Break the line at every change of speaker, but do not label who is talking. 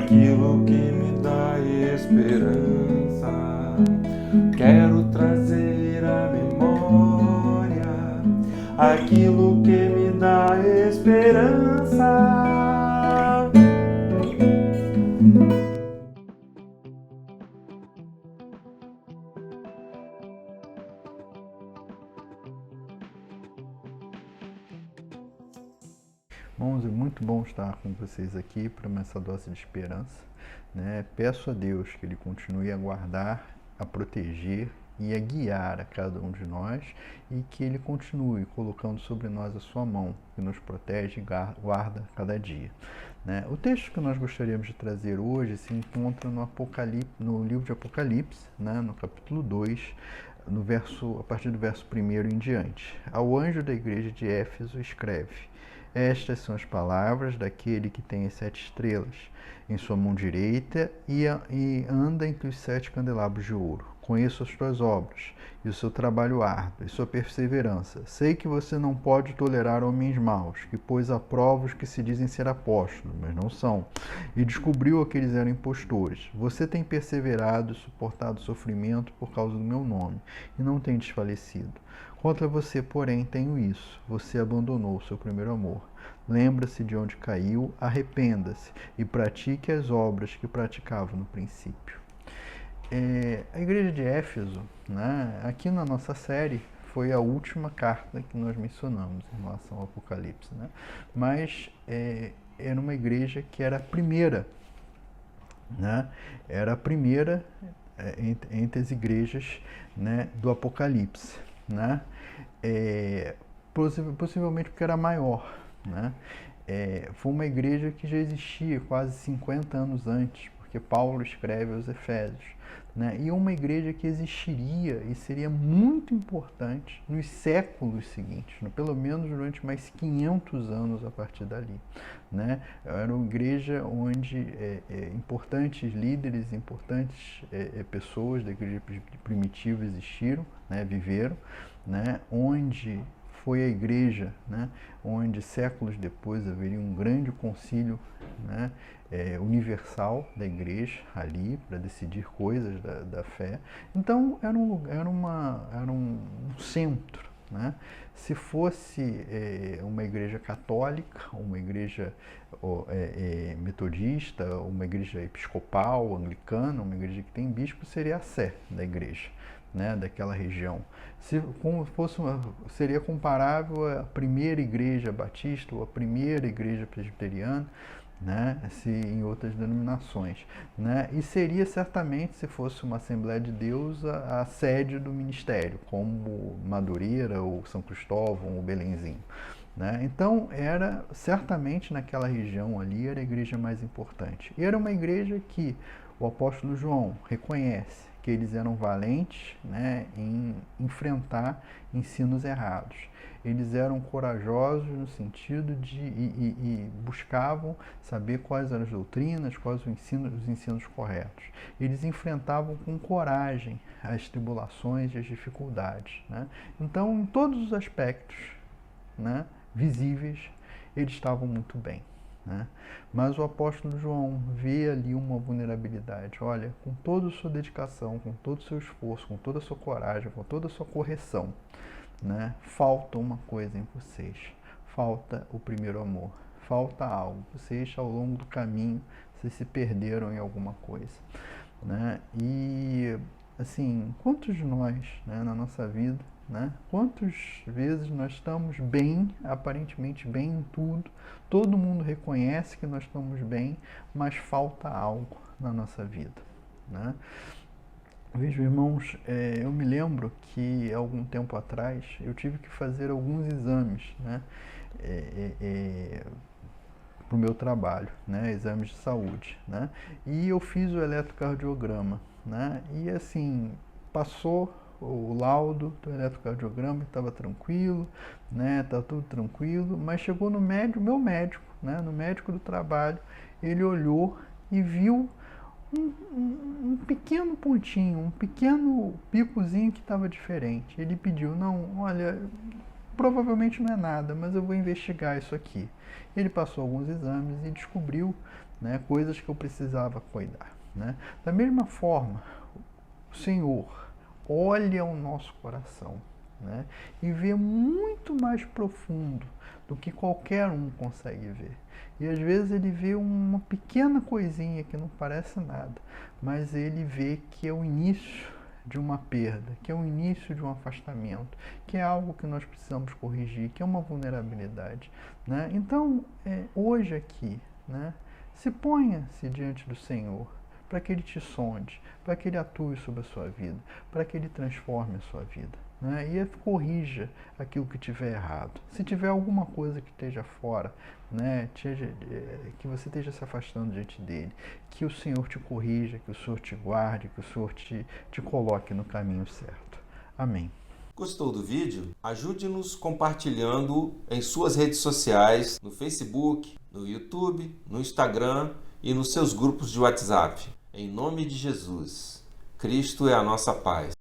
aquilo que me dá esperança. Quero trazer à memória aquilo que me dá esperança.
Irmãos, é muito bom estar com vocês aqui para essa dose de esperança, né? Peço a Deus que Ele continue a guardar, a proteger e a guiar a cada um de nós e que Ele continue colocando sobre nós a sua mão, que nos protege e guarda cada dia, né? O texto que nós gostaríamos de trazer hoje se encontra no livro de Apocalipse, né? No capítulo 2, a partir do verso 1 em diante. Ao anjo da igreja de Éfeso escreve: estas são as palavras daquele que tem as 7 estrelas em sua mão direita e anda entre os 7 candelabros de ouro. Conheço as tuas obras e o seu trabalho árduo e sua perseverança. Sei que você não pode tolerar homens maus, que pôs à prova os que se dizem ser apóstolos, mas não são, e descobriu que eles eram impostores. Você tem perseverado e suportado sofrimento por causa do meu nome e não tem desfalecido. Contra você, porém, tenho isso: você abandonou o seu primeiro amor. Lembra-se de onde caiu, arrependa-se e pratique as obras que praticava no princípio. A igreja de Éfeso, né, aqui na nossa série, foi a última carta que nós mencionamos em relação ao Apocalipse, né? Mas era uma igreja que era a primeira, né? Era a primeira entre as igrejas, né, do Apocalipse, né? Possivelmente porque era maior, né? Foi uma igreja que já existia quase 50 anos antes, porque Paulo escreve aos Efésios, né? E uma igreja que existiria e seria muito importante nos séculos seguintes, pelo menos durante mais 500 anos a partir dali, né? Era uma igreja onde importantes líderes, importantes pessoas da igreja primitiva existiram, né? Viveram, né? Onde foi a igreja, né, onde séculos depois haveria um grande concílio, né, universal da igreja ali para decidir coisas da fé. Então era um centro, né? Se fosse uma igreja católica, uma igreja metodista, uma igreja episcopal, anglicana, uma igreja que tem bispo, seria a sé da igreja, né, daquela região. Seria comparável à primeira igreja batista ou à primeira igreja presbiteriana, né, em outras denominações, né, e seria certamente, se fosse uma Assembleia de Deus, a sede do ministério, como Madureira ou São Cristóvão ou Belenzinho, né? Então era certamente naquela região ali era a igreja mais importante. E era uma igreja que o apóstolo João reconhece que eles eram valentes, né, em enfrentar ensinos errados. Eles eram corajosos no sentido de e buscavam saber quais eram as doutrinas, quais os ensinos corretos. Eles enfrentavam com coragem as tribulações e as dificuldades, né? Então, em todos os aspectos, né, visíveis, eles estavam muito bem, né? Mas o apóstolo João vê ali uma vulnerabilidade. Olha, com toda a sua dedicação, com todo o seu esforço, com toda a sua coragem, com toda a sua correção, né, falta uma coisa em vocês. Falta o primeiro amor. Falta algo. Vocês, ao longo do caminho, vocês se perderam em alguma coisa, né? E, assim, quantos de nós, né, na nossa vida, né, quantas vezes nós estamos bem, aparentemente bem em tudo, todo mundo reconhece que nós estamos bem, mas falta algo na nossa vida, né? Vejo, irmãos, eu me lembro que algum tempo atrás eu tive que fazer alguns exames, né, para o meu trabalho, né, exames de saúde, né, e eu fiz o eletrocardiograma, né, e assim, passou o laudo do eletrocardiograma, estava tranquilo, né, tá tudo tranquilo, mas chegou no meu médico, né, no médico do trabalho, ele olhou e viu um pequeno pontinho, um pequeno picozinho que estava diferente. Ele pediu: não, olha, provavelmente não é nada, mas eu vou investigar isso aqui. Ele passou alguns exames e descobriu, né, coisas que eu precisava cuidar, né? Da mesma forma, o Senhor olha o nosso coração, né, e vê muito mais profundo do que qualquer um consegue ver. E às vezes ele vê uma pequena coisinha que não parece nada, mas ele vê que é o início de uma perda, que é o início de um afastamento, que é algo que nós precisamos corrigir, que é uma vulnerabilidade, né? Então, hoje aqui, né, se ponha-se diante do Senhor, para que Ele te sonde, para que Ele atue sobre a sua vida, para que Ele transforme a sua vida, né? E corrija aquilo que tiver errado. Se tiver alguma coisa que esteja fora, né, que você esteja se afastando diante dele, que o Senhor te corrija, que o Senhor te guarde, que o Senhor te coloque no caminho certo. Amém.
Gostou do vídeo? Ajude-nos compartilhando em suas redes sociais, no Facebook, no YouTube, no Instagram e nos seus grupos de WhatsApp. Em nome de Jesus, Cristo é a nossa paz.